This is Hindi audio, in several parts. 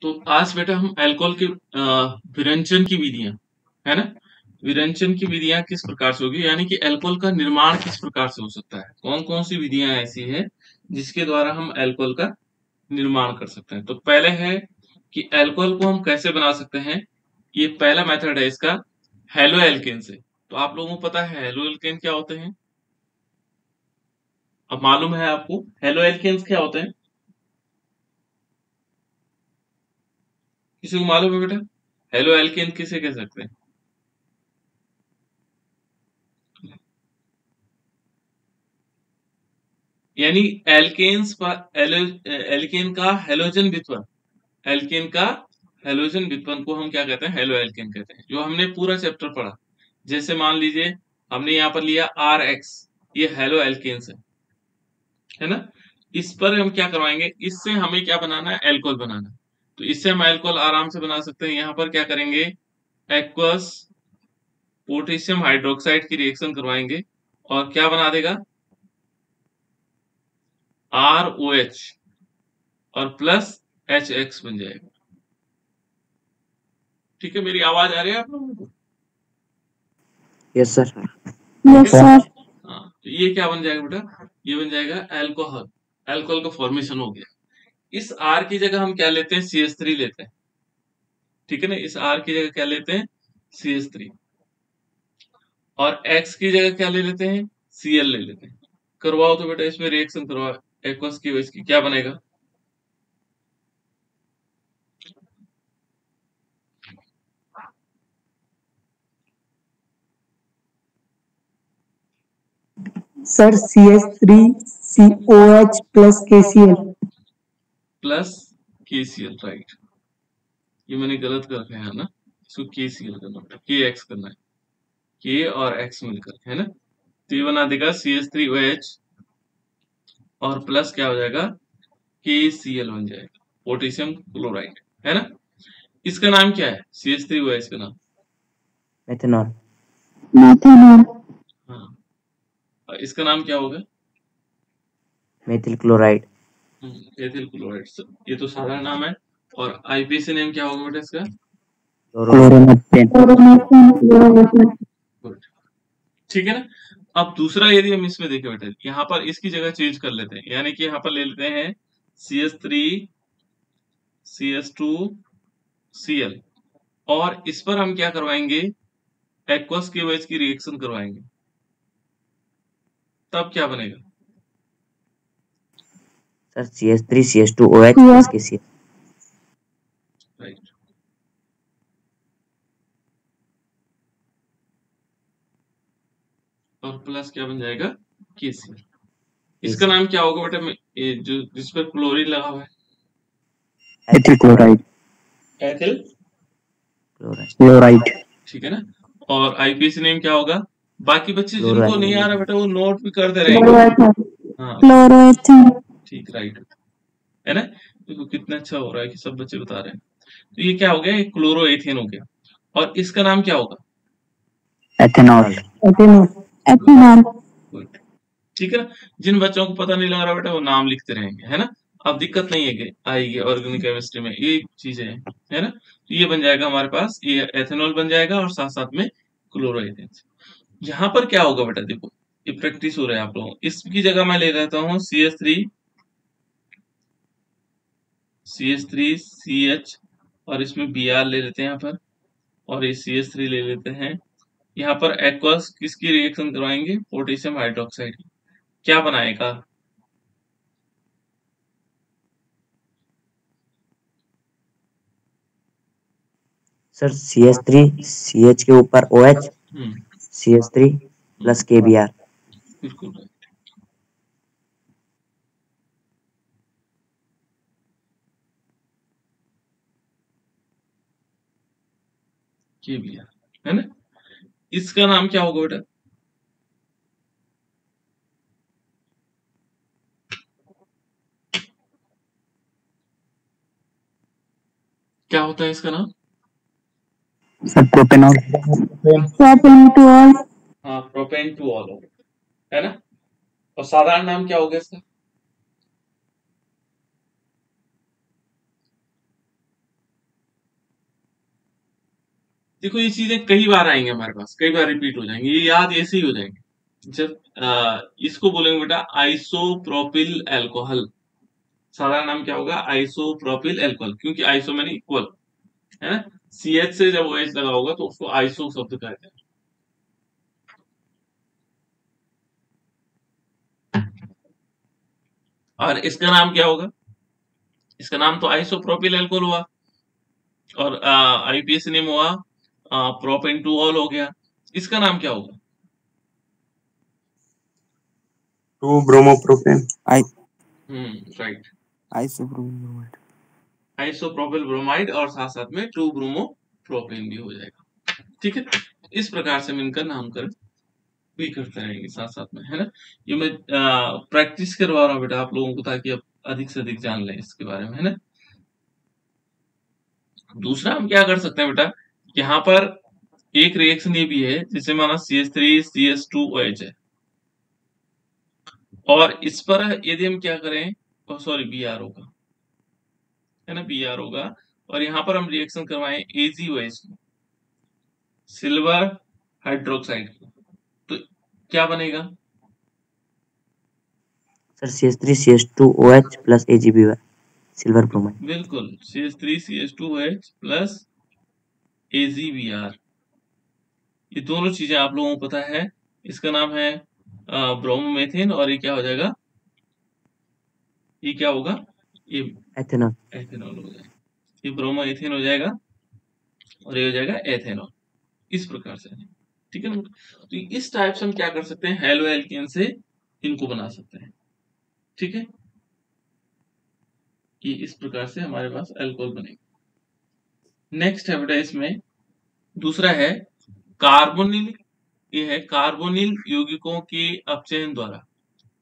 तो आज बेटा हम अल्कोहल के विरंजन की विधियां, है ना, विरंजन की विधियां किस प्रकार से होगी, यानी कि अल्कोहल का निर्माण किस प्रकार से हो सकता है, कौन कौन सी विधियां ऐसी है जिसके द्वारा हम अल्कोहल का निर्माण कर सकते हैं। तो पहले है कि अल्कोहल को हम कैसे बना सकते हैं। ये पहला मेथड है इसका, हेलो एल्केन से। तो आप लोगों को पता है हेलो एल्केन क्या होते हैं, अब मालूम है आपको हेलो एल्केन्स क्या होते हैं, किसी को मालूम है बेटा हेलो एल्केन किसे कह सकते हैं। यानी एल्केन्स पर एल्केन का हेलोजन वितरण, एल्केन का हेलोजन वितरण को हम क्या कहते हैं, हेलो एल्केन कहते हैं। जो हमने पूरा चैप्टर पढ़ा, जैसे मान लीजिए हमने यहाँ पर लिया आर एक्स, ये हेलो एल्केन्स है ना। इस पर हम क्या करवाएंगे, इससे हमें क्या बनाना है, एल्कोहल बनाना है। तो इससे हम एल्कोहल आराम से बना सकते हैं। यहाँ पर क्या करेंगे, एक्वस पोटेशियम हाइड्रोक्साइड की रिएक्शन करवाएंगे और क्या बना देगा, ROH और प्लस HX बन जाएगा। ठीक है, मेरी आवाज आ रही है आप लोगों को? Yes sir. Yes sir. हाँ, तो ये क्या बन जाएगा बेटा, ये बन जाएगा अल्कोहल, अल्कोहल का फॉर्मेशन हो गया। इस R की जगह हम क्या लेते हैं, CH3 लेते हैं। ठीक है ना, इस R की जगह क्या लेते हैं, CH3, और X की जगह क्या ले लेते हैं, Cl ले लेते हैं। करवाओ तो बेटा इसमें रिएक्शन करवाओ, एक्वस की वजह क्या बनेगा, sir CH3COH plus KCl plus KCl, right. ये मैंने गलत कर रखा है ना, इसको KCl करना बेटा, KX करना है, K और X मिलकर, है ना। तो ये बना देगा CH3OH और प्लस क्या हो जाएगा, KCl बन जाएगा, पोटेशियम क्लोराइड, है ना। इसका नाम क्या है, CH3OH का नाम मेथनॉल। हाँ, और इसका नाम क्या होगा, मेथिल क्लोराइड। Ethyl chloride. ये तो साधारण नाम है। और आईपीसी नेम क्या होगा बेटा इसका, गुड, ठीक है ना। अब दूसरा यदि हम इसमें देखें बेटा, यहाँ पर इसकी जगह चेंज कर लेते हैं, यानी कि यहाँ पर ले लेते हैं CH3 CH2 Cl, और इस पर हम क्या करवाएंगे, एक्वस KOH की रिएक्शन करवाएंगे, तब क्या बनेगा, sir CH3CH2OH plus KCl। Right. और प्लस क्या बन जाएगा, KCl। इसका नाम क्या होगा बेटा, ये जो जिस पर क्लोरीन लगा हुआ है, एथिल क्लोराइड। Ethyl chloride. ठीक है ना। और आईपीसी नेम क्या होगा, बाकी बच्चे जिनको नहीं आ रहा बेटा वो नोट भी कर दे रहे हैं। हाँ ठीक, राइट, है ना। देखो कितना अच्छा हो रहा है कि सब बच्चे बता रहे हैं। तो ये क्या हो गया, क्लोरोएथेन हो गया, और इसका नाम क्या होगा, एथेनॉल। गुड, ठीक है ना। जिन बच्चों को पता नहीं लग रहा बेटा वो नाम लिखते रहेंगे, है ना। अब दिक्कत नहीं है कि आएगी ऑर्गेनिक केमिस्ट्री में, ये चीजें हैं, है ना। तो ये बन जाएगा हमारे पास, ये एथेनॉल बन जाएगा और साथ साथ में क्लोरोएथेन। यहाँ पर क्या होगा बेटा, देखो ये प्रैक्टिस हो रहा है आप लोगों, इसकी जगह मैं ले लेता हूँ CH3CH और इसमें Br ले लेते हैं यहाँ पर, और ये CH3 ले लेते हैं। यहाँ पर एक्वस किसकी रिएक्शन करवाएंगे, पोटेशियम हाइड्रोक्साइड की, क्या बनाएगा, सर CH3CH के ऊपर OH, CH3 प्लस KBr। बिल्कुल राइट। KBr, है ना। इसका नाम क्या होगा बेटा, क्या होता है इसका नाम, सर प्रोपेनॉल। हाँ प्रोपेन टू ऑल, है ना। और साधारण नाम क्या होगा इसका, देखो ये चीजें कई बार आएंगे हमारे पास, कई बार रिपीट हो जाएंगे, ये याद ऐसे ही हो जाएंगे। जब इसको बोलेंगे बेटा आइसोप्रोपिल अल्कोहल, सारा नाम क्या होगा, आइसोप्रोपिल अल्कोहल, क्योंकि आइसो मैंने इक्वल, है ना, CH से जब OH लगा होगा तो उसको आइसो शब्द कहते हैं। और इसका नाम क्या होगा, इसका नाम तो आइसोप्रोपिल अल्कोहल हुआ, और IPS नेम हुआ प्रोपेंटुऑल हो गया। इसका नाम क्या होगा, 2-bromopropane. Right, Isopropyl. Isopropyl bromide, और साथ साथ में 2-ब्रोमोप्रोपेन भी हो जाएगा। ठीक है, इस प्रकार से मिलकर नामकरण भी करते रहेंगे साथ साथ में, है ना। ये मैं प्रैक्टिस करवा रहा हूँ बेटा आप लोगों को, ताकि आप अधिक से अधिक जान लें इसके बारे में, है ना। दूसरा हम क्या कर सकते हैं बेटा, यहाँ पर एक रिएक्शन ये भी है, जैसे माना CH3 CH2OH है, और इस पर यदि हम क्या करें, सॉरी BR होगा, है ना, BR होगा, और यहाँ पर हम रिएक्शन करवाएं AgOH को, सिल्वर हाइड्रोक्साइड को, तो क्या बनेगा sir CH3CH2OH plus AgBr, silver bromide. बिल्कुल, CH3CH2OH प्लस AgBr, ये दोनों चीजें आप लोगों को पता है। इसका नाम है ब्रोमोमेथेन, और ये क्या हो जाएगा, ये क्या होगा, ये एथेनॉल। एथेनॉल हो जाएगा, ये ब्रोमो एथेन हो जाएगा, और ये हो जाएगा एथेनॉल, इस प्रकार से। ठीक है ना, तो इस टाइप से हम क्या कर सकते हैं, हेलो एल्केन से इनको बना सकते हैं। ठीक है, ये इस प्रकार से हमारे पास अल्कोहल बनेगा। नेक्स्ट है बेटा इसमें दूसरा है कार्बोनिल, ये है कार्बोनिल यौगिकों के अपचयन द्वारा,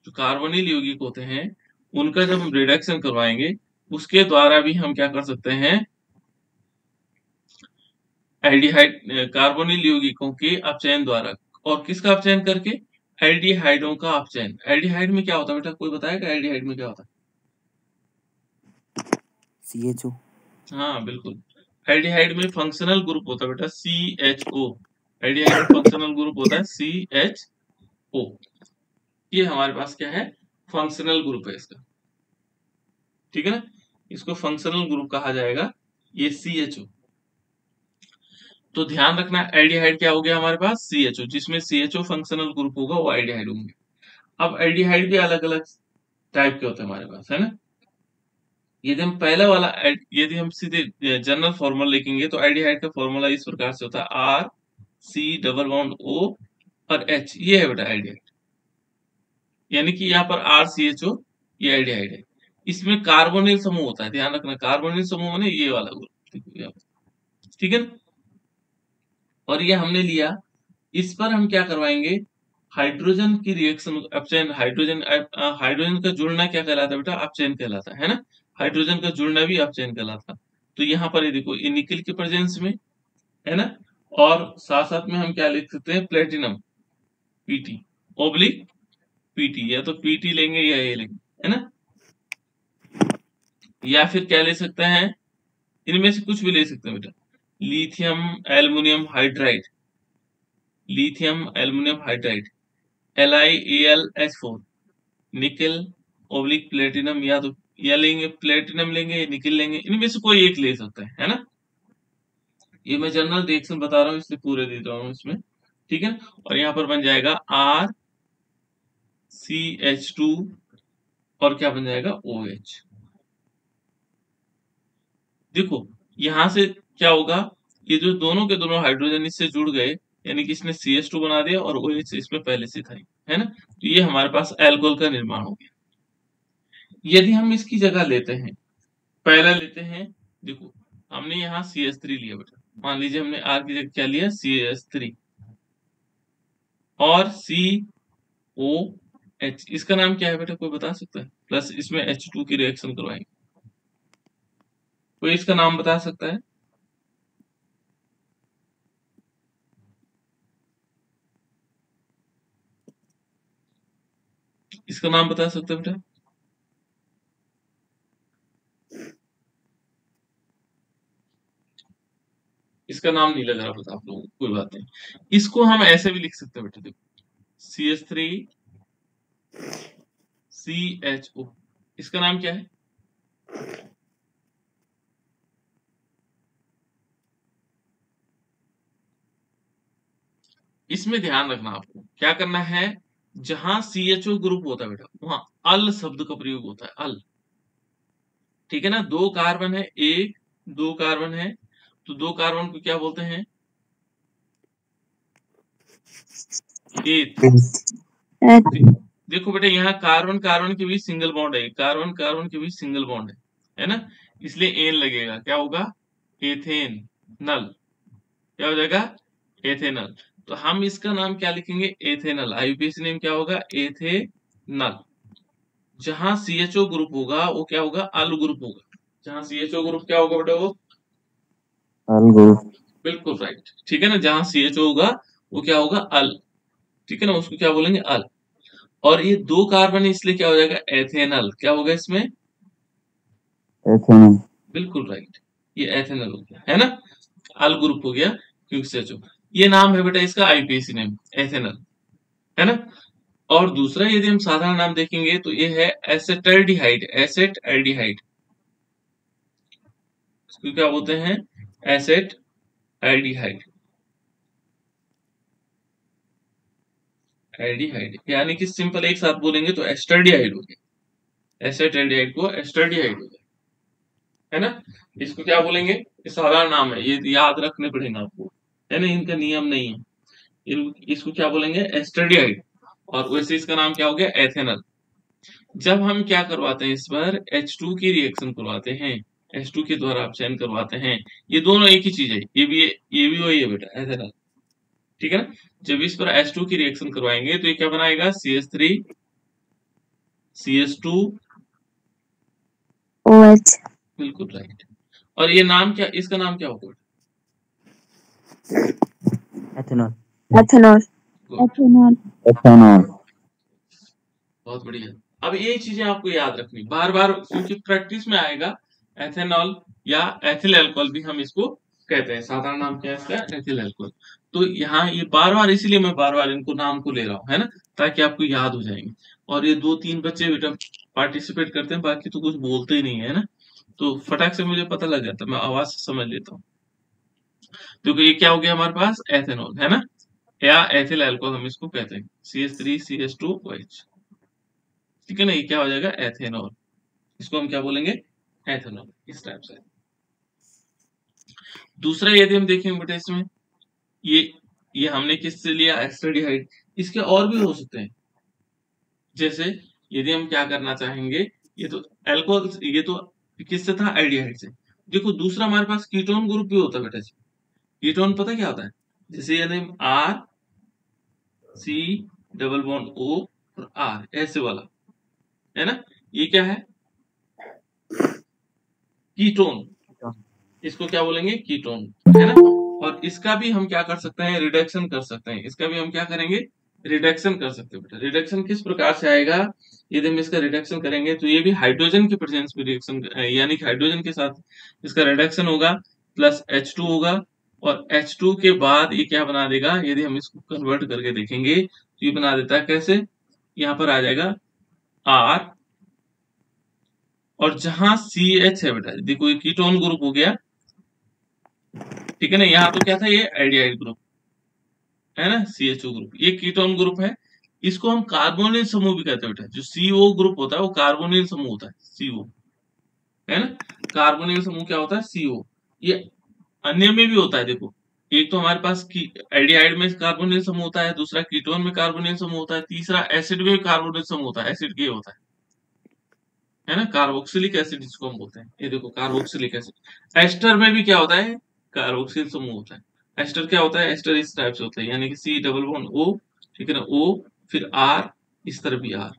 जो कार्बोनिल यौगिक होते हैं उनका जब हम रिडक्शन करवाएंगे, उसके द्वारा भी हम क्या कर सकते हैं, एल्डिहाइड कार्बोनिल यौगिकों के अपचयन द्वारा, और किसका अपचयन करके, एल्डिहाइडों का अपचयन। एल्डिहाइड में क्या होता है बेटा, कोई बताएगा एल्डिहाइड में क्या होता है? CHO। हाँ बिल्कुल, एल्डिहाइड में फंक्शनल ग्रुप होता है बेटा CHO, एल्डिहाइड में फंक्शनल ग्रुप होता है CHO, ये हमारे पास क्या है, फंक्शनल ग्रुप है इसका। ठीक है ना, इसको फंक्शनल ग्रुप कहा जाएगा, ये CHO। तो ध्यान रखना, एल्डिहाइड क्या हो गया हमारे पास, CHO, जिसमें CHO फंक्शनल ग्रुप होगा वो एल्डिहाइड होंगे। अब एल्डिहाइड भी अलग अलग टाइप के होते हैं हमारे पास, है ना। यदि हम पहला वाला यदि हम सीधे जनरल फॉर्मूला लिखेंगे तो एल्डिहाइड का फॉर्मूला इस प्रकार से होता है, R, C double bond O और H, ये है बेटा एल्डिहाइड, यानी कि यहाँ पर RCHO, ये एल्डिहाइड है। इसमें कार्बोनिल समूह होता है, ध्यान रखना, कार्बोनिल समूह माने ये वाला ग्रुप, ठीक है ना। और ये हमने लिया, इस पर हम क्या करवाएंगे, हाइड्रोजन की रिएक्शन अपचयन, हाइड्रोजन का जुड़ना क्या कहलाता है बेटा, अपचयन कहलाता है ना, हाइड्रोजन का जुड़ना भी अपचयन कहलाता है। तो यहाँ पर ये देखो, ये निकल के प्रेजेंस में, है ना, और साथ साथ में हम क्या लिख सकते हैं, प्लेटिनम PT ओब्लिक PT, या तो PT लेंगे या ये लेंगे, है ना, या फिर क्या ले सकते हैं, इनमें से कुछ भी ले सकते हैं बेटा, lithium aluminium hydride, lithium aluminium hydride LiAlH4, निकल ओब्लिक प्लेटिनम, या तो या लेंगे प्लेटिनम लेंगे या निकल लेंगे, इनमें से कोई एक ले सकते हैं, है ना। ये मैं जनरल रिएक्शन बता रहा हूँ इसलिए पूरे दे रहा हूँ इसमें, ठीक है। और यहाँ पर बन जाएगा RCH2, और क्या बन जाएगा, OH। देखो यहां से क्या होगा, ये जो दोनों के दोनों हाइड्रोजन इससे जुड़ गए, यानी कि इसने CH2 बना दिया, और OH इसमें पहले से था, है ना, तो ये हमारे पास अल्कोहल का निर्माण हो गया। यदि हम इसकी जगह लेते हैं, पहला लेते हैं, देखो हमने यहाँ CH3 लिया बेटा, मान लीजिए हमने R की जगह क्या लिया, CH3 और COH, इसका नाम क्या है बेटा, कोई बता सकता है, प्लस इसमें H2 की रिएक्शन करवाएंगे, कोई इसका नाम बता सकता है, इसका नाम बता सकते हैं बेटा, इसका नाम नहीं लग रहा बता आप लोगों को, कोई बात नहीं। इसको हम ऐसे भी लिख सकते हैं बेटा, देखो CH3 CHO, इसका नाम क्या है? इसमें ध्यान रखना, आपको क्या करना है, जहां CHO ग्रुप होता है बेटा वहां अल शब्द का प्रयोग होता है, अल। ठीक है ना, 2 कार्बन है, 1 2 कार्बन है, तो 2 कार्बन को क्या बोलते हैं? एथ। देखो बेटा, यहाँ कार्बन कार्बन के बीच सिंगल बॉन्ड है, कार्बन कार्बन के बीच सिंगल बॉन्ड है ना, इसलिए एन लगेगा, क्या होगा? एथेन नल। क्या हो जाएगा? एथेनल। तो हम इसका नाम क्या लिखेंगे? एथेनल। आईयूपीएसी नेम क्या होगा? एथेनल। जहां CHO ग्रुप होगा वो क्या होगा? अल ग्रुप होगा। जहां CHO ग्रुप क्या होगा बेटा? वो अल ग्रुप। बिल्कुल राइट, ठीक है ना, जहां CHO होगा वो क्या होगा? अल। ठीक है ना, उसको क्या बोलेंगे? अल। और ये 2 कार्बन है इसलिए क्या हो जाएगा? एथेनल। क्या होगा इसमें? एथेनल। बिल्कुल राइट, ये एथेनल हो गया, है ना, अल ग्रुप हो गया क्योंकि CHO। ये नाम है बेटा इसका आईयूपीएसी नेम, एथेनल, है ना। और दूसरा यदि हम साधारण नाम देखेंगे तो ये है एसेटल्डिहाइड। एसेटल्डिहाइड, इसको क्या बोलते हैं? एसेटल्डिहाइड। एल्डिहाइड यानी कि सिंपल एक साथ बोलेंगे तो एस्टर्डिहाइड हो गया। एसेटल्डिहाइड को एस्टर्डिहाइड हो गया, है ना। इसको क्या बोलेंगे? ये साधारण नाम है, ये याद रखने पड़ेंगे आपको, है ना, इनका नियम नहीं है। इसको क्या बोलेंगे? एस्टर्डिहाइड। और वैसे इसका नाम क्या हो गया? एथेनल। जब हम क्या करवाते हैं, इस पर H2 की रिएक्शन करवाते हैं, H2 के द्वारा अपचयन करवाते हैं, ये दोनों एक ही चीज है, ये भी वही है बेटा, एथेनल। ठीक है ना, जब इस पर H2 की रिएक्शन करवाएंगे तो ये क्या बनाएगा? CH3 CH2 OH। बिल्कुल राइट। और ये नाम क्या, इसका नाम क्या होगा? एथेनॉल। एथेनॉल। एथेनॉल। एथेनॉल। बहुत बढ़िया। अब ये चीजें आपको याद रखनी बार बार, क्योंकि प्रैक्टिस में आएगा। एथेनॉल या एथिल अल्कोहल भी हम इसको कहते हैं, साधारण नाम क्या है इसका? Ethyl alcohol. तो यहाँ ये बार बार, इसीलिए मैं बार बार इनको नाम को ले रहा हूँ, है ना, ताकि आपको याद हो जाएंगे। और ये 2-3 बच्चे बेटा पार्टिसिपेट करते हैं, बाकी तो कुछ बोलते ही नहीं है ना, तो फटाक से मुझे पता लग जाता है, मैं आवाज से समझ लेता हूँ। तो ये क्या हो गया हमारे पास? एथेनॉल, है ना, या एथिल अल्कोहल हम इसको कहते हैं, CH3 CH2OH। ठीक है ना, ये क्या हो जाएगा? एथेनॉल। इसको हम क्या बोलेंगे? एथेनॉल, इस टाइप से। दूसरा यदि हम देखें बेटा इसमें, ये हमने किससे लिया? एस्टर्डिहाइड। इसके और भी हो सकते हैं, जैसे यदि हम क्या करना चाहेंगे, ये तो अल्कोहल, ये तो किससे था? एल्डिहाइड से। देखो दूसरा हमारे पास कीटोन ग्रुप भी होता है बेटा जी। कीटोन पता क्या होता है? जैसे यदि हम R, C double bond O और R ऐसे वाला, है ना, ये क्या है? कीटोन। इसको क्या बोलेंगे? कीटोन, है ना। और इसका भी हम क्या कर सकते हैं? रिडक्शन कर सकते हैं। इसका भी हम क्या करेंगे? रिडक्शन कर सकते हैं बेटा। रिडक्शन किस प्रकार से आएगा? यदि हम इसका रिडक्शन करेंगे तो ये भी हाइड्रोजन की प्रेजेंस में रिएक्शन, यानी कि हाइड्रोजन के साथ इसका रिडक्शन होगा, प्लस H2 होगा, और H2 के बाद ये क्या बना देगा? यदि हम इसको कन्वर्ट करके देखेंगे तो ये बना देता है कैसे? यहाँ पर आ जाएगा R, और जहां CH है बेटा, देखो ये कीटोन ग्रुप हो गया, ठीक है ना, यहाँ तो क्या था? ये एल्डिहाइड ग्रुप, है ना, CHO ग्रुप, ये कीटोन ग्रुप है। इसको हम कार्बोनिल समूह भी कहते हैं बेटा। जो CO ग्रुप होता है वो कार्बोनिल समूह होता है, CO, है ना। कार्बोनिल समूह क्या होता है? CO। ये अन्य में भी होता है, देखो, एक तो हमारे पास एल्डिहाइड में कार्बोनिल समूह होता है, दूसरा कीटोन में कार्बोनिल समूह होता है, तीसरा एसिड में कार्बोनिल समूह होता है, एसिड के होता है ना, कार्बोक्सिलिक एसिड जिसको हम बोलते हैं। ये देखो कार्बोक्सिलिक एसिड। एस्टर में भी क्या होता है? कार्बोक्सिल समूह होता है। एस्टर क्या होता है? एस्टर इस टाइप से होता है, यानी कि C डबल बॉन्ड O, ठीक है ना, O, फिर R, इस तरफ भी R।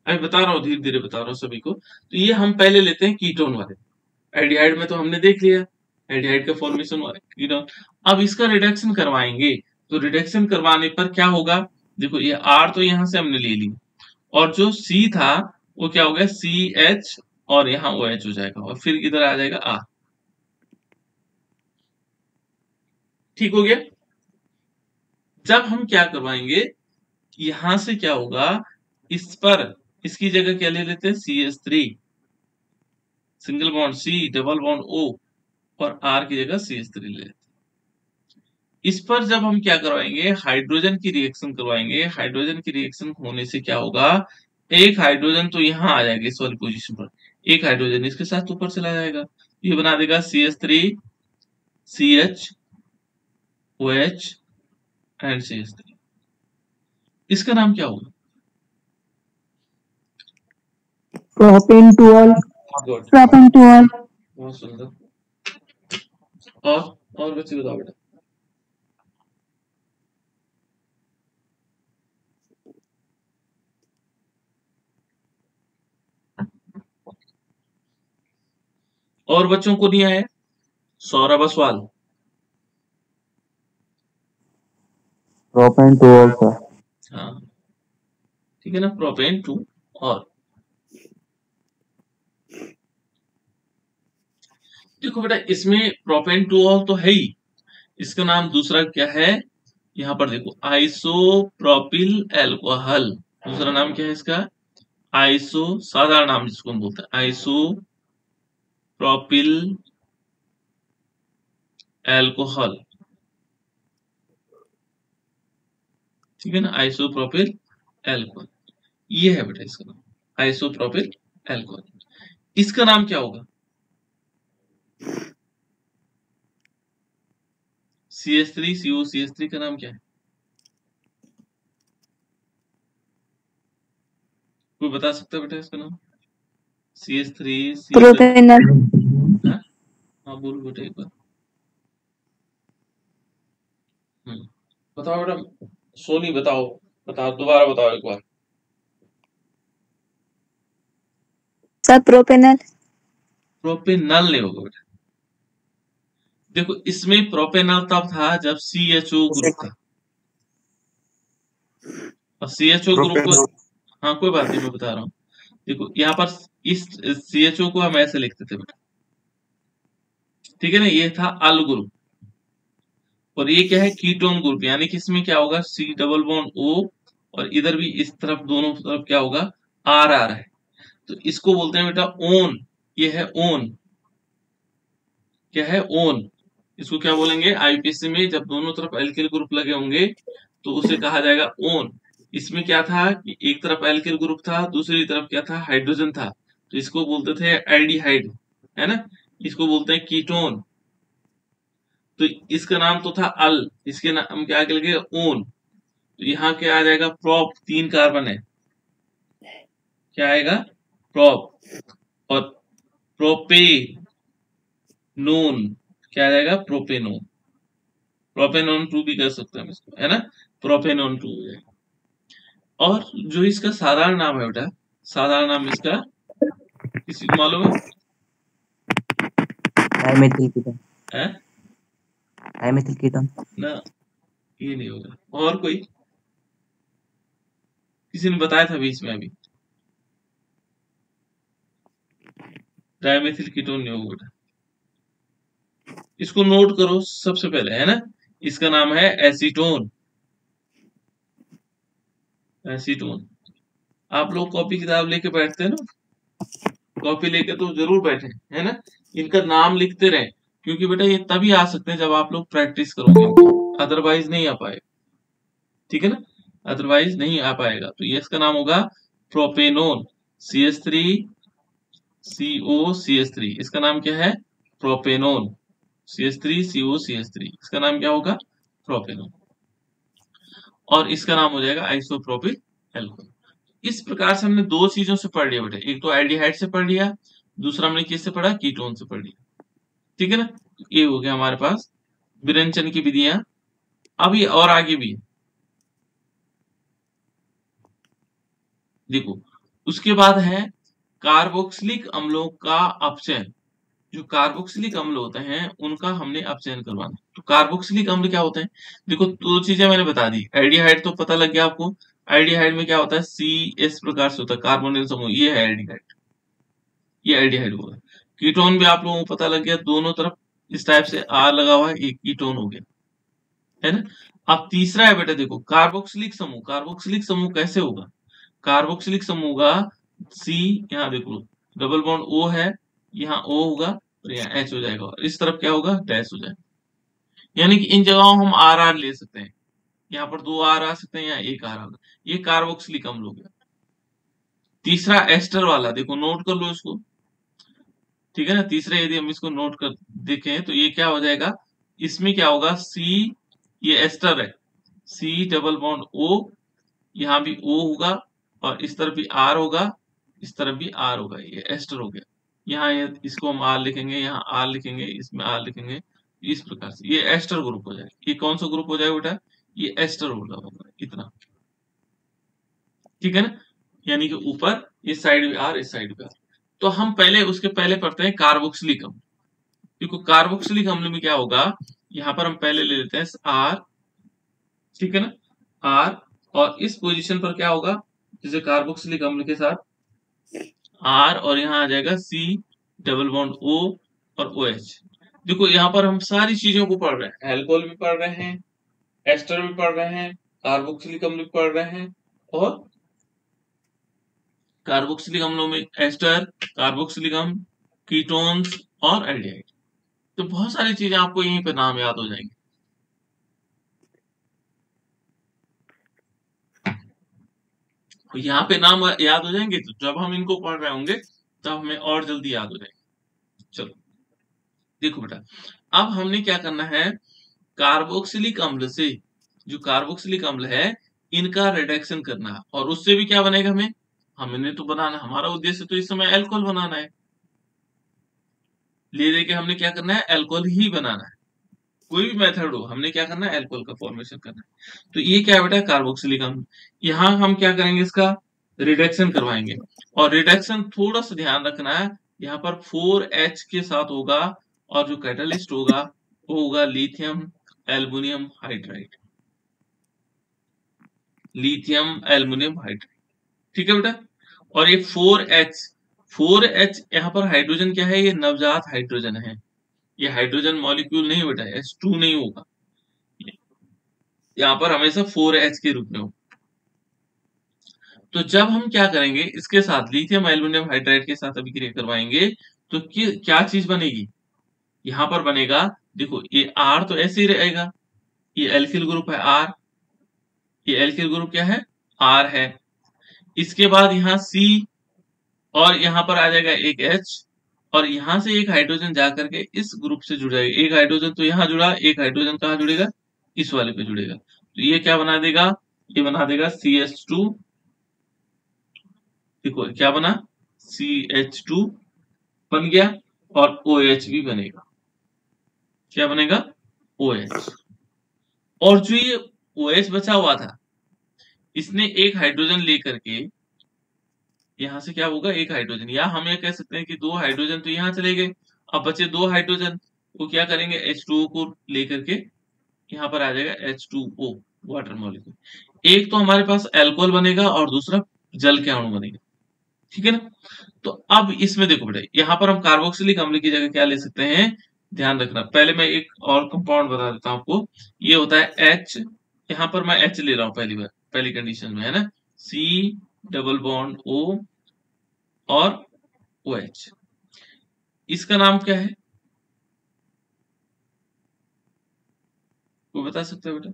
अभी बता रहा हूँ, धीरे धीरे बता रहा हूँ सभी को। तो ये हम पहले लेते हैं कीटोन वाले। एल्डिहाइड में तो हमने देख लिया, एल्डिहाइड का फॉर्मेशन वाले कीटोन। अब इसका रिडक्शन करवाएंगे, तो रिडक्शन करवाने पर क्या होगा? देखो ये R तो यहां से हमने ले ली, और जो C था वो क्या हो गया? CH, और यहाँ OH हो जाएगा, और फिर इधर आ जाएगा R। ठीक हो गया। जब हम क्या करवाएंगे, यहां से क्या होगा, इस पर इसकी जगह क्या ले लेते हैं, CH3, single bond C, double bond O, और R की जगह CH3 ले लेते हैं। इस पर जब हम क्या करवाएंगे, हाइड्रोजन की रिएक्शन करवाएंगे। हाइड्रोजन की रिएक्शन होने से क्या होगा, एक हाइड्रोजन तो यहाँ आ जाएगा इस वाली पोजीशन पर, एक हाइड्रोजन इसके साथ ऊपर चला जाएगा, ये बना देगा CH3 CH OH and CH3। इसका नाम क्या होगा, प्रोपेंटोल। गुड, प्रोपेंटोल। बहुत सुंदर। और बच्चे बताओ बेटा। और बच्चों को नहीं आया, सौरभ असवाल। प्रोपेंटोल सर। हाँ ठीक है ना, प्रोपेन टू। और देखो बेटा, इसमें प्रोपेन टू ऑल तो है ही, इसका नाम दूसरा क्या है, यहाँ पर देखो, आइसोप्रोपिल एल्कोहल। दूसरा नाम क्या है इसका, आइसो, साधारण नाम जिसको हम बोलते हैं आइसोप्रोपिल एल्कोहल। ठीक है ना, आइसोप्रोपिल एल्कोहल, ये है बेटा इसका नाम, आइसोप्रोपिल एल्कोहल। इसका नाम क्या होगा, CH3 CO CH3 का नाम क्या है, कोई बता सकता है बेटा इसका नाम, CH3 CO। प्रोपेनल। हाँ बोलो बेटा एक बार। बताओ बेटा, सोनी बताओ, बताओ दोबारा बताओ एक बार। Sir propanal. प्रोपेनल नहीं होगा बेटा। देखो इसमें प्रोपेनल तब था जब CHO ग्रुप था, और CHO ग्रुप को, हाँ कोई बात नहीं मैं बता रहा हूँ। देखो यहाँ पर इस CHO को हम ऐसे लिखते थे बेटा, ठीक है ना, ये था अल ग्रुप, और ये क्या है, कीटोन ग्रुप, यानी कि इसमें क्या होगा, C डबल बॉन्ड O, और इधर भी इस तरफ दोनों तरफ क्या होगा, R आ रहा है, तो इसको बोलते हैं बेटा ओन। ये है ओन, क्या है ओन, इसको क्या बोलेंगे, आईपीसी में जब दोनों तरफ एल्किल ग्रुप लगे होंगे तो उसे कहा जाएगा ओन। इसमें क्या था कि एक तरफ एल्किल ग्रुप था, दूसरी तरफ क्या था, हाइड्रोजन था, तो इसको बोलते थे एल्डिहाइड, है ना, इसको बोलते हैं कीटोन। तो इसका नाम तो था अल, इसके नाम क्या आगे लगे, ओन, तो यहाँ क्या आ जाएगा, प्रोप, 3 कार्बन है, क्या आएगा, प्रोप, और प्रोपेनोन, क्या आ जाएगा, प्रोपेनोन। प्रोपेनोन 2 भी कर सकते हैं इसको, है ना, प्रोपेनोन 2 है। और जो इसका साधारण नाम है बेटा, साधारण नाम इसका किसी को मालूम है, डाइमेथिल कीटोन। है? Dimethyl ketone. ना, ये नहीं होगा। और कोई, किसी ने बताया था बीच में अभी, डाइमेथिल कीटोन नहीं होगा बेटा, इसको नोट करो सबसे पहले, है ना, इसका नाम है एसीटोन। एसीटोन, आप लोग कॉपी किताब लेके बैठते हैं ना, कॉपी लेके तो जरूर बैठे, है ना, इनका नाम लिखते रहे, क्योंकि बेटा ये तभी आ सकते हैं जब आप लोग प्रैक्टिस करोगे, अदरवाइज नहीं आ पाएगा, ठीक है ना, अदरवाइज नहीं आ पाएगा। तो ये इसका नाम होगा प्रोपेनोन, CH3 CO CH3, इसका नाम क्या है, प्रोपेनोन, CH3 CO CH3, इसका नाम क्या होगा, प्रोपेनोन, और इसका नाम हो जाएगा आइसोप्रोपिल एल्कोहल। इस प्रकार से हमने 2 चीजों से पढ़ लिया बेटा, एक तो एल्डिहाइड से पढ़ लिया, दूसरा हमने किससे पढ़ा, कीटोन से पढ़ लिया, ठीक है ना। ये हो गया हमारे पास विरंचन की विधियां, अब ये और आगे भी है। देखो उसके बाद है कार्बोक्सिलिक अम्लों का अपचयन। जो कार्बोक्सिलिक अम्ल होते हैं उनका हमने अपचयन करवाना। तो कार्बोक्सिलिक अम्ल क्या होते हैं, देखो 2 चीजें मैंने बता दी, एल्डिहाइड तो पता लग गया आपको, एल्डिहाइड में क्या होता है, CS प्रकार से होता है, कार्बोनिल समूह, ये है एल्डिहाइड, ये एल्डिहाइड होगा। कीटोन भी आप लोगों को पता लग गया, दोनों तरफ इस टाइप से R लगा हुआ है, एक कीटोन हो गया, है ना। अब तीसरा है बेटा, देखो कार्बोक्सिलिक समूह। कार्बोक्सिलिक समूह कैसे होगा? कार्बोक्सिलिक समूह का सी, यहाँ देख लो डबल बॉन्ड O है, यहाँ O होगा और यहाँ H हो जाएगा, और इस तरफ क्या होगा? डैश हो जाएगा। यानी कि इन जगहों हम आर आर ले सकते हैं, यहाँ पर 2 आर आ सकते हैं, यहाँ 1 आर होगा। ये कार्बोक्सिलिक अम्ल हो गया। तीसरा एस्टर वाला, देखो नोट कर लो इसको, ठीक है ना। तीसरा यदि हम इसको नोट कर देखें तो ये क्या हो जाएगा, इसमें क्या होगा? सी, ये एस्टर है, सी डबल बॉन्ड O, यहाँ भी O होगा और इस तरफ भी R होगा, इस तरफ भी R होगा, ये एस्टर हो गया। यहाँ इसको हम R लिखेंगे, यहाँ R लिखेंगे, इसमें R लिखेंगे, इस प्रकार से ये एस्टर ग्रुप हो जाएगा। ये कौन सा ग्रुप हो जाएगा बेटा? ये एस्टर होगा, इतना, ठीक है ना। यानी कि ऊपर इस साइड भी R, इस साइड भी R। तो हम पहले उसके पहले पढ़ते हैं कार्बोक्सिलिक अम्ल। क्योंकि कार्बोक्सिलिक अम्ल में क्या होगा, यहाँ पर हम पहले ले लेते हैं R, ठीक है ना, R, और इस पोजीशन पर क्या होगा, जैसे कार्बोक्सिलिक अम्ल के साथ R और यहाँ आ जाएगा C डबल बॉन्ड O और OH। देखो यहाँ पर हम सारी चीजों को पढ़ रहे हैं, एल्कोहल भी पढ़ रहे हैं, एस्टर भी पढ़ रहे हैं, कार्बोक्सिलिक अम्ल भी पढ़ रहे हैं, और कार्बोक्सिलिक अम्लों में एस्टर, कार्बोक्सिलिक अम्ल, कीटोन्स और एल्डिहाइड। तो बहुत सारी चीजें आपको यहीं पे नाम याद हो जाएंगे। तो यहाँ पे नाम याद हो जाएंगे, तो जब हम इनको पढ़ रहे होंगे तब हमें और जल्दी याद हो जाएंगे। चलो देखो बेटा, अब हमने क्या करना है, कार्बोक्सिलिक अम्ल से, जो कार्बोक्सिलिक अम्ल है इनका रिडक्शन करना है, और उससे भी क्या बनेगा, हमने तो बनाना, हमारा उद्देश्य तो इस समय एल्कोहल बनाना है। ले दे के हमने क्या करना है, एल्कोहल ही बनाना है। कोई भी मेथड हो, हमने क्या करना है, एल्कोहल का फॉर्मेशन करना है। तो ये क्या बेटा, कार्बोक्सिलिक अम्ल। यहाँ हम क्या करेंगे, इसका रिडक्शन करवाएंगे, और रिडक्शन थोड़ा सा ध्यान रखना है, यहाँ पर 4H के साथ होगा, और जो कैटलिस्ट होगा वो होगा lithium aluminium hydride, lithium aluminium hydride, ठीक है बेटा। और ये 4H यहाँ पर हाइड्रोजन क्या है, ये नवजात हाइड्रोजन है, ये हाइड्रोजन मॉलिक्यूल नहीं बेटा, H2 नहीं होगा, यहाँ पर हमेशा 4H के रूप में हो। तो जब हम क्या करेंगे, इसके साथ लिथियम एल्युमिनियम हाइड्राइड के साथ अभिक्रिया करवाएंगे तो क्या चीज बनेगी, यहाँ पर बनेगा, देखो ये R तो ऐसे ही रहेगा, ये एल्किल ग्रुप है R, ये एल्किल ग्रुप क्या है, R है। इसके बाद यहाँ C, और यहाँ पर आ जाएगा एक H, और यहाँ से एक हाइड्रोजन जाकर के इस ग्रुप से जुड़ जाएगा। एक हाइड्रोजन तो यहाँ जुड़ा, एक हाइड्रोजन कहाँ जुड़ेगा, इस वाले पे जुड़ेगा। तो ये क्या बना देगा, ये बना देगा CH2, देखो क्या बना, CH2 बन गया, और OH भी बनेगा। क्या बनेगा, OH। और जो ये OH बचा हुआ था, इसने एक हाइड्रोजन लेकर के यहां से क्या होगा, एक हाइड्रोजन, या हम ये कह सकते हैं कि 2 हाइड्रोजन तो यहाँ चले गए, अब बचे 2 हाइड्रोजन, वो क्या करेंगे, H2O को लेकर के यहाँ पर आ जाएगा H2O, वाटर मॉलिक्यूल। एक तो हमारे पास अल्कोहल बनेगा और दूसरा जल के अणु बनेगा, ठीक है ना। तो अब इसमें देखो बेटा, यहाँ पर हम कार्बोक्सिलिक अम्ल की जगह क्या ले सकते हैं, ध्यान रखना। पहले मैं एक और कंपाउंड बता देता हूँ आपको, ये होता है H, यहाँ पर मैं H ले रहा हूँ पहली बार, पहली कंडीशन में, है ना, C डबल बॉन्ड O और OH। इसका नाम क्या है, वो बता सकते हो बेटा?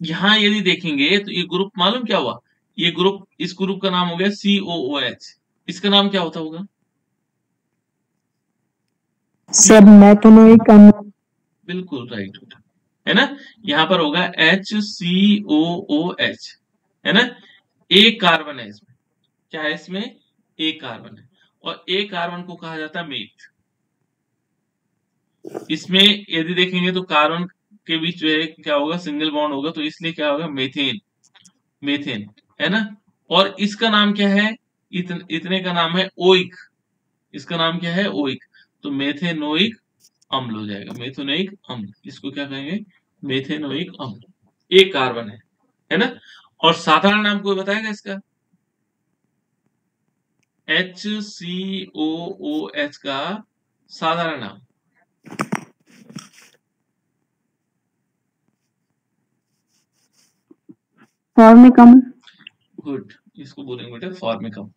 यहाँ यदि देखेंगे तो ये ग्रुप मालूम क्या हुआ, ये ग्रुप, इस ग्रुप का नाम हो गया COOH। इसका नाम क्या होता होगा, सर मेथनोइक अम्ल। बिल्कुल राइट बेटा, है ना। यहाँ पर होगा HCOOH, है ना। एक कार्बन है इसमें, क्या है इसमें, एक कार्बन है, और एक कार्बन को कहा जाता है मेथ। इसमें यदि देखेंगे तो कार्बन के बीच जो है क्या होगा, सिंगल बॉन्ड होगा, तो इसलिए क्या होगा, मेथेन, मेथेन, है ना। और इसका नाम क्या है, इतने का नाम है ओइक, इसका नाम क्या है, ओइक। तो मेथेनोइक अम्ल हो जाएगा, मेथेनोइक अम्ल, इसको क्या कहेंगे, मेथेनोइक अम्ल। एक कार्बन है ना। और साधारण नाम कोई बताएगा इसका, HCOOH का साधारण नाम। फॉर्मिकम। गुड, इसको बोलेंगे बेटा फॉर्मिकम,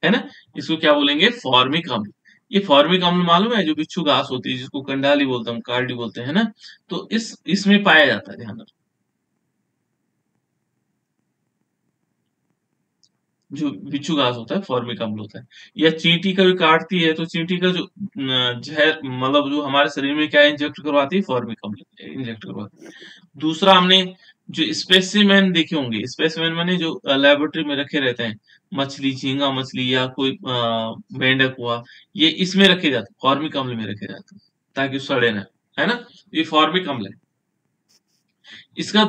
है ना। इसको क्या बोलेंगे? फॉर्मिक अम्ल। ये फॉर्मिक अम्ल मालूम है, जो बिच्छू घास होती है जिसको कंडाली बोलते हैं, कार्डी बोलते हैं ना, तो इसमें पाया जाता है, ध्यान रखो। जो बिच्छू घास होता है फॉर्मिक अम्ल होता है। या चींटी कभी काटती है तो चींटी का जो जहर, मतलब जो हमारे शरीर में क्या इंजेक्ट करवाती है? फॉर्मिक अम्ल इंजेक्ट करवाती है। दूसरा, हमने जो स्पेसिमेन देखे होंगे, स्पेसिमेन माने जो लेबोरेटरी में रखे रहते हैं, मछली, झींगा मछली या कोई मेंढक हुआ, ये इसमें रखे जाते हैं, फॉर्मिक अम्ल में रखे जाते हैं ताकि सड़े ना, है ना। ये फॉर्मिक अम्ल है। इसका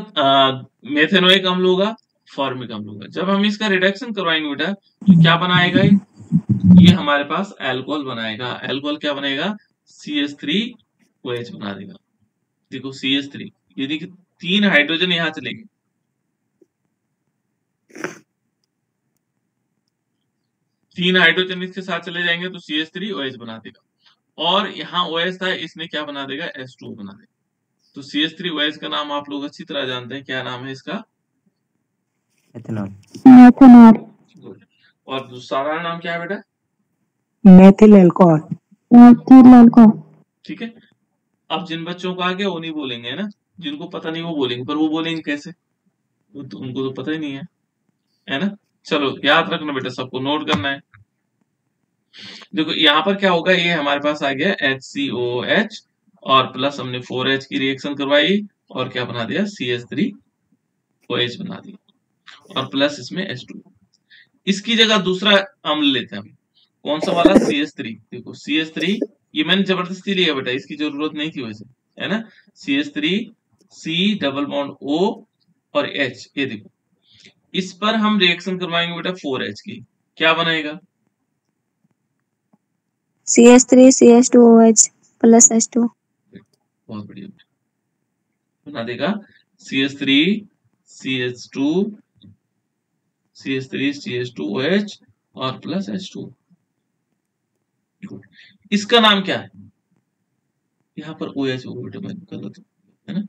मेथेनोइक अम्ल होगा, फॉर्मिक अम्ल होगा। जब हम इसका रिडक्शन करवाएंगे बेटा तो क्या बनाएगा? ये हमारे पास अल्कोहल बनाएगा। अल्कोहल क्या बनेगा? CH3OH बना देगा। देखो CH3, यदि 3 हाइड्रोजन यहां चलेंगे, 3 हाइड्रोजन इसके साथ चले जाएंगे तो CH3OH बना देगा। और यहाँ OH था, इसने क्या बना देगा? H2O बना देगा। तो CH3OH का नाम आप लोग अच्छी तरह जानते हैं, क्या नाम है इसका? एथेनॉल। मेथनॉल। और दूसरा नाम क्या है बेटा? Methyl alcohol. Methyl alcohol. ठीक है। अब जिन बच्चों को आ गया वो नहीं बोलेंगे, है ना। जिनको पता नहीं वो बोलेंगे, पर वो बोलेंगे कैसे? उनको तो पता ही नहीं है ना। चलो याद रखना बेटा, सबको नोट करना है। देखो यहाँ पर क्या होगा, ये हमारे पास आ गया HCOH और प्लस हमने 4H की रिएक्शन करवाई और क्या बना दिया? CH3OH बना दिया और प्लस इसमें H2। इसकी जगह दूसरा अम्ल लेते हैं हम। कौन सा वाला? CH3। देखो CH3, ये मैंने जबरदस्ती लिया बेटा, इसकी जरूरत नहीं थी वैसे, है ना। CH3, C double bond O और H, ये देखो इस पर हम रिएक्शन करवाएंगे बेटा 4H की, क्या बनेगा? CH3 CH2OH plus H2। बहुत बढ़िया, बना देगा CH3 CH2 CH3 CH2OH और प्लस H2। इसका नाम क्या है? यहाँ पर OH होगा बेटा, मैं गलत है ना,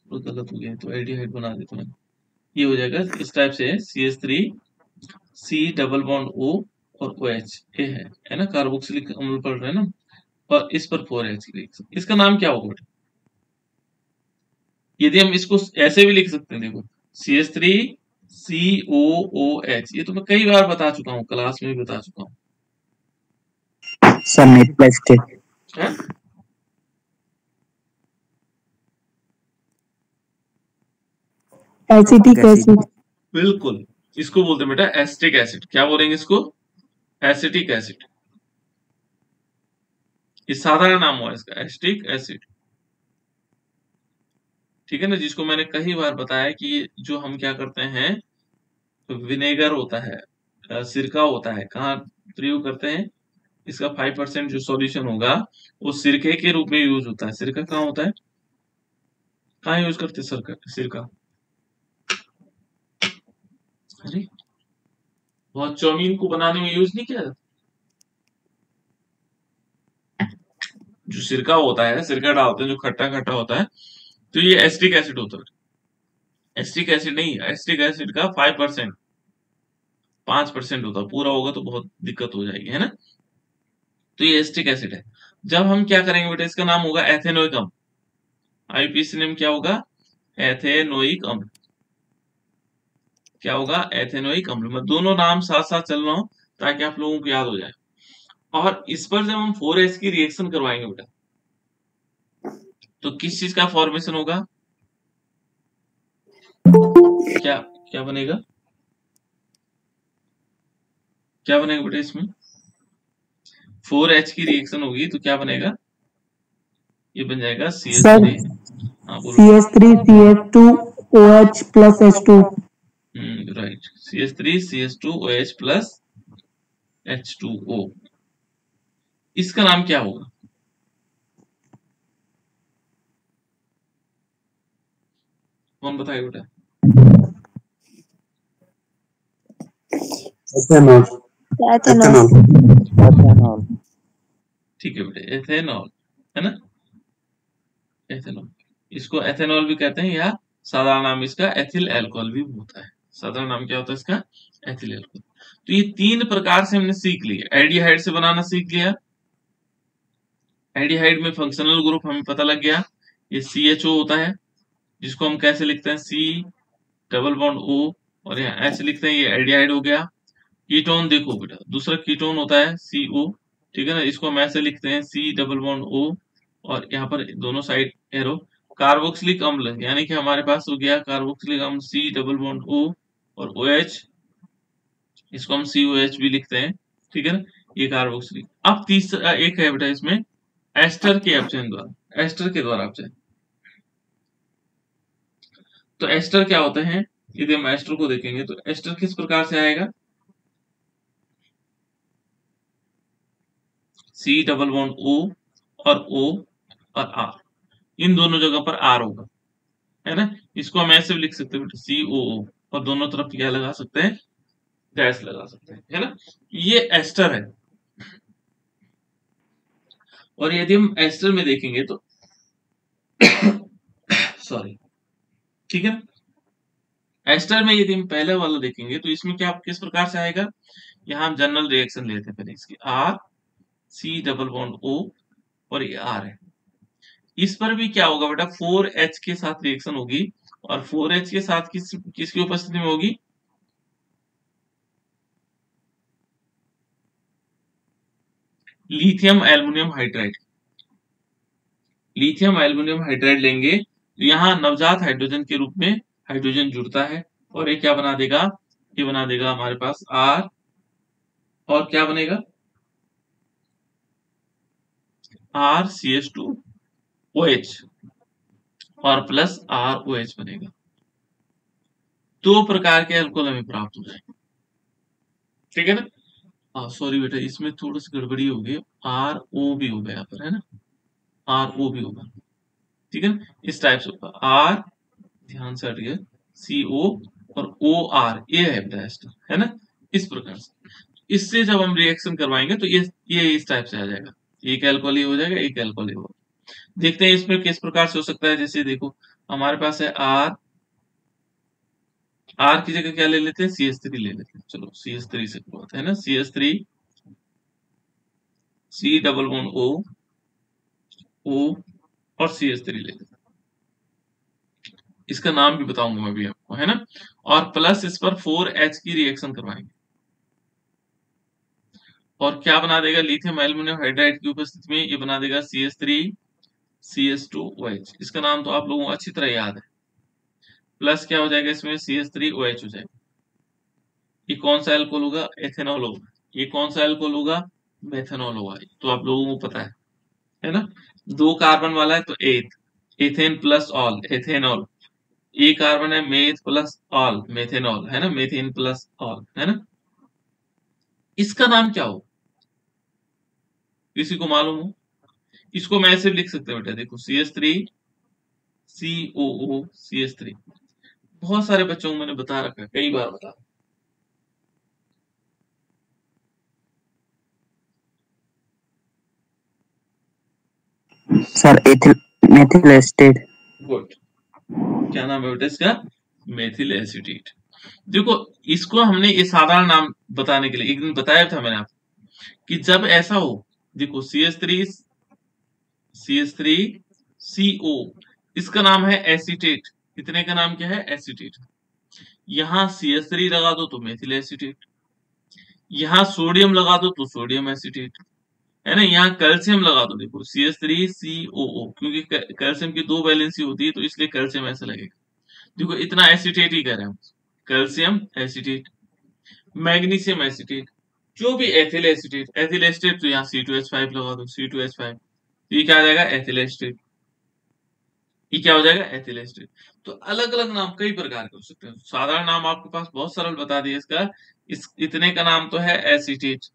तो गलत हो गया तो एल्डिहाइड बना देता हूँ। ये हो जाएगा इस टाइप से, CH3 C double bond O और OH, ये है ना, कार्बोक्सिलिक अम्ल पड़ रहा है ना, और इस पर 4H की रिएक्शन। इसका नाम क्या होगा? यदि हम इसको ऐसे भी लिख सकते हैं, देखो CH3 COOH, ये तो मैं कई बार बता चुका हूँ, क्लास में भी बता चुका हूँ। Sir methyl estate. Acetic acid. बिल्कुल, इसको बोलते हैं बेटा एसिटिक एसिड। क्या बोलेंगे इसको? Acetic acid. ये साधारण नाम हुआ इसका, एसिटिक एसिड। ठीक है ना, जिसको मैंने कई बार बताया कि जो हम क्या करते हैं, तो विनेगर होता है, सिरका होता है, कहाँ प्रयोग करते हैं? इसका 5% जो सॉल्यूशन होगा वो सिरके के रूप में यूज होता है। सिरका कहाँ होता है? कहाँ यूज करते हैं सिरका? अरे बहुत चाउमीन को बनाने में यूज नहीं किया जाता? जो सिरका होता है, सिरका डालते हैं जो खट्टा खट्टा होता है, तो ये एसिटिक एसिड होता है। एसिटिक एसिड नहीं, एसिटिक एसिड का 5%, 5% होता है, पूरा होगा तो बहुत दिक्कत हो जाएगी, है ना। तो ये एसिटिक एसिड है। जब हम क्या करेंगे बेटा, इसका नाम होगा एथेनोइक अम्ल। आईपीसी नेम क्या होगा? एथेनोइक अम्ल। क्या होगा? एथेनोइक अम्ल। मैं दोनों नाम साथ साथ चल रहा हूं ताकि आप लोगों को याद हो जाए। और इस पर जब हम 4H की रिएक्शन करवाएंगे बेटा, तो किस चीज का फॉर्मेशन होगा? क्या क्या बनेगा? क्या बनेगा बेटा इसमें? 4H की रिएक्शन होगी तो क्या बनेगा? ये बन जाएगा CH3। हाँ बोलो। CH3 CH2OH plus H2। Right, CH3 CH2OH plus H2O। इसका नाम क्या होगा? कौन बताएगा बेटा? एथेनॉल। एथेनॉल। एथेनॉल। ठीक है बेटा, एथेनॉल है ना, एथेनॉल, इसको एथेनॉल भी कहते हैं, या साधारण नाम इसका एथिल अल्कोहल भी होता है। साधारण नाम क्या होता है इसका, एथिल अल्कोहल। तो ये 3 प्रकार से हमने सीख लिया। एल्डिहाइड से बनाना सीख लिया, एल्डिहाइड में फंक्शनल ग्रुप हमें पता लग गया, ये CHO होता है, जिसको हम कैसे लिखते हैं, C डबल बॉन्ड O, और यहाँ ऐसे लिखते हैं, ये एल्डिहाइड हो गया। कीटोन देखो बेटा, दूसरा कीटोन होता है CO, ठीक है ना, इसको हम ऐसे लिखते हैं C डबल बॉन्ड O, और यहाँ पर दोनों साइड एरो। कार्बोक्सिलिक अम्ल, यानी कि हमारे पास हो गया कार्बोक्सिलिक अम्ल C डबल बॉन्ड O, और OH, इसको हम COH भी लिखते हैं, ठीक है ना, ये कार्बोक्सिलिक। अब तीसरा एक है बेटा इसमें एस्टर के अपचयन द्वारा, एस्टर के द्वारा अपचयन। तो एस्टर क्या होते हैं, यदि हम एस्टर को देखेंगे तो एस्टर किस प्रकार से आएगा, C डबल बॉन्ड O और O और R, इन दोनों जगह पर R होगा, है ना। इसको हम ऐसे भी लिख सकते हैं बेटा COO, और दोनों तरफ क्या लगा सकते हैं, डैश लगा सकते हैं, है ना। ये एस्टर है। और यदि हम एस्टर में देखेंगे तो सॉरी, ठीक है ना, एस्टर में यदि हम पहले वाला देखेंगे तो इसमें क्या किस प्रकार से आएगा, यहां हम जनरल रिएक्शन लेते हैं पहले इसकी, R C double bond O, और ये R है। इस पर भी क्या होगा बेटा, 4H के साथ रिएक्शन होगी, और 4H के साथ किसकी उपस्थिति में होगी, lithium aluminium hydride. Lithium aluminium hydride लेंगे तो यहाँ नवजात हाइड्रोजन के रूप में हाइड्रोजन जुड़ता है, और ये क्या बना देगा, ये बना देगा हमारे पास R, और क्या बनेगा, RCH2OH, और प्लस ROH बनेगा। 2 प्रकार के अल्कोहल हमें प्राप्त हो जाएंगे, ठीक है ना। सॉरी बेटा, इसमें थोड़ी सी गड़बड़ी हो गई, RO भी होगा यहाँ पर, है ना, RO भी होगा, ठीक है ना, इस टाइप से होगा, R ध्यान से हट गया, CO और OR, ये है बेटा एस्टर, है ना, इस प्रकार से। इससे जब हम रिएक्शन करवाएंगे तो ये इस टाइप से आ जाएगा, एक अल्कोहल हो जाएगा, एक अल्कोहल होगा। देखते हैं इसमें किस प्रकार से हो सकता है। जैसे देखो हमारे पास है R की जगह क्या ले लेते हैं, CH3 ले लेते हैं। चलो CH3 से करवाते हैं ना, CH3 C double bond O और CH3 ले लेते हैं। इसका नाम भी बताऊंगा मैं भी आपको, है ना। और प्लस इस पर 4H की रिएक्शन करवाएंगे, और क्या बना देगा, लिथियम एल्युमिनियम हाइड्राइड की उपस्थिति में ये बना देगा CH3 CH2OH। इसका नाम तो आप लोगों को अच्छी तरह याद है। प्लस क्या हो जाएगा इसमें, CH3OH हो जाएगा। ये कौन सा अल्कोहल होगा, एथेनॉल होगा। ये कौन सा अल्कोहल होगा, मेथेनॉल होगा। तो आप लोगों को पता है ना। 2 कार्बन वाला है तो एथेन प्लस ऑल, एथेनॉल। एक कार्बन है, मेथ प्लस ऑल, मेथेनॉल, है ना, मेथेन प्लस ऑल, है ना। इसका नाम क्या हो, किसी को मालूम हो, इसको मैं ऐसे भी लिख सकते हैं बेटा, देखो CH3 COO CH3। बहुत सारे बच्चों को मैंने बता रखा है, कई बार बता। Sir methyl estate. गुड, क्या नाम है बेटा इसका, मेथिल एसिटेट। देखो इसको हमने ये साधारण नाम बताने के लिए एक दिन बताया था मैंने आपको, कि जब ऐसा हो, देखो CH3CO, इसका नाम है एसिटेट। कितने का नाम क्या है, एसिटेट। यहां CH3 लगा दो तो मेथिल एसिटेट, यहां सोडियम लगा दो तो सोडियम एसिटेट, है ना। यहाँ कैल्शियम लगा दो, देखो CH3COO, क्योंकि कैल्शियम की 2 वैलेंसी होती है तो इसलिए कैल्शियम ऐसा लगेगा। देखो इतना एसिटेट ही कह रहे हैं हम, कैल्शियम एसिटेट, मैग्नीशियम एसिटेट, जो भी एथिल एसिटेट, तो यहाँ C2H5 लगा दो, C2H5, तो ये क्या आ जाएगा, एथिल एसिटेट। ये क्या हो जाएगा, एथिल एसिटेट। तो अलग अलग नाम कई प्रकार के हो सकते हैं। साधारण नाम आपके पास बहुत सरल बता दिया इसका, इतने का नाम तो है एसिटेट।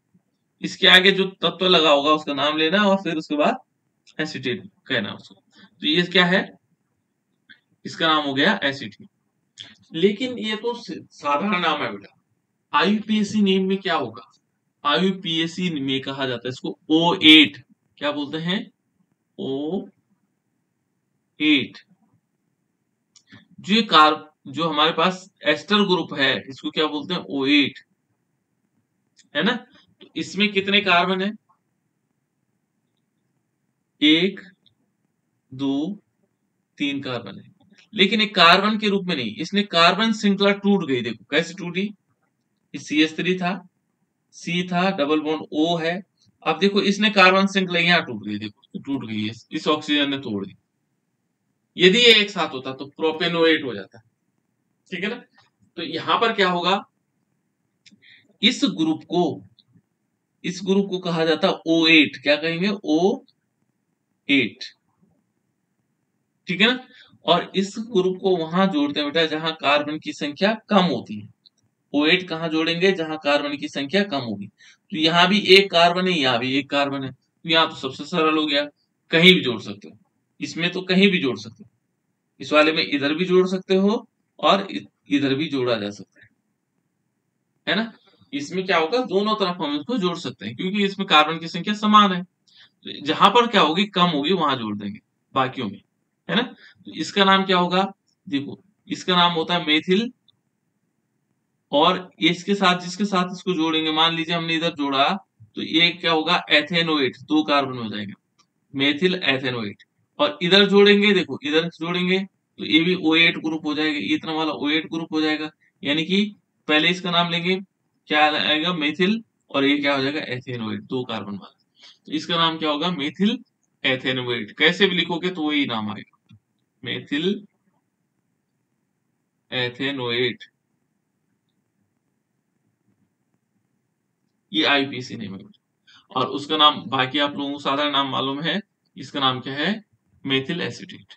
इसके आगे जो तत्व लगा होगा उसका नाम लेना, और फिर उसके बाद एसिटेट कहना उसको। तो ये क्या है, इसका नाम हो गया एसिटेट। लेकिन ये तो साधारण नाम है बेटा, IUPAC नेम में क्या होगा, IUPAC में कहा जाता है इसको O8। क्या बोलते हैं? O8। जो हमारे पास एस्टर ग्रुप है इसको क्या बोलते हैं? O8, है ना? तो इसमें कितने कार्बन है? 1 2 3 कार्बन है, लेकिन एक कार्बन के रूप में नहीं, इसने कार्बन श्रृंखला टूट गई। देखो कैसे टूटी? CH3 था, C था, डबल बॉन्ड O है। अब देखो इसने कार्बन श्रृंखला यहाँ टूट गई, देखो टूट गई है, इस ऑक्सीजन ने तोड़ दी। यदि ये एक साथ होता तो प्रोपेनोएट हो जाता, ठीक है ना? तो यहां पर क्या होगा? इस ग्रुप को कहा जाता O8। क्या कहेंगे? O8, ठीक है ना? और इस ग्रुप को वहां जोड़ते हैं बेटा जहां कार्बन की संख्या कम होती है। O8 कहां जोड़ेंगे? जहां कार्बन की संख्या कम होगी। तो यहाँ भी एक कार्बन है, यहाँ भी एक कार्बन है, तो यहाँ तो सबसे सरल हो गया, कहीं भी जोड़ सकते हो। इसमें तो कहीं भी जोड़ सकते हो, इस वाले में इधर भी जोड़ सकते हो और इधर भी जोड़ा जा सकता है ना? इसमें क्या होगा? दोनों तरफ हम इसको जोड़ सकते हैं क्योंकि इसमें कार्बन की संख्या समान है। तो जहां पर क्या होगी? कम होगी, वहां जोड़ देंगे बाकियों में, है ना? तो इसका नाम क्या होगा? देखो इसका नाम होता है मेथिल, और इसके साथ जिसके साथ इसको जोड़ेंगे, मान लीजिए हमने इधर जोड़ा तो ये क्या होगा? एथेनोएट, 2 कार्बन हो जाएगा, मेथिल एथेनोएट। और इधर जोड़ेंगे, देखो इधर जोड़ेंगे तो ये भी O8 ग्रुप हो जाएगा, इतना वाला O8 ग्रुप हो जाएगा। यानी कि पहले इसका नाम लेंगे, क्या आएगा? मेथिल, और ये क्या हो जाएगा? एथेनोएट, 2 कार्बन वाला। तो इसका नाम क्या होगा? Methyl ethanoate. कैसे भी लिखोगे तो वही नाम आएगा, मेथिल एथेनोएट। ये IUPAC नेम है। और उसका नाम बाकी आप लोगों को साधारण नाम मालूम है, इसका नाम क्या है? Methyl acetate.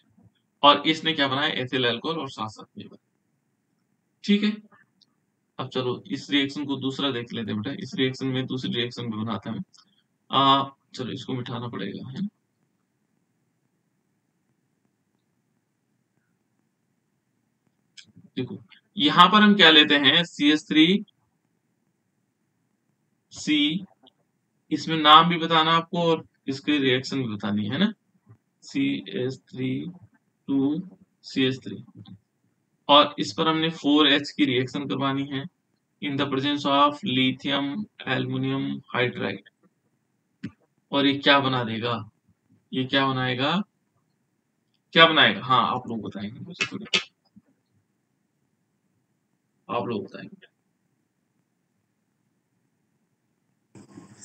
और इसने क्या बनाया? एथिल अल्कोहल, और साथ साथ में, ठीक है। अब चलो इस रिएक्शन को दूसरा देख लेते हैं बेटा। इस रिएक्शन में दूसरी रिएक्शन भी बनाते हैं। चलो इसको मिटाना पड़ेगा, है? देखो यहां पर हम क्या लेते हैं? CH3C। इसमें नाम भी बताना आपको और इसकी रिएक्शन भी बतानी है ना? CH3 और इस पर हमने 4H की रिएक्शन करवानी है in the presence of lithium aluminium hydride. और ये क्या बना देगा? ये क्या बनाएगा? क्या बनाएगा? हाँ आप लोग बताएंगे मुझे, थोड़ी आप लोग बताएंगे।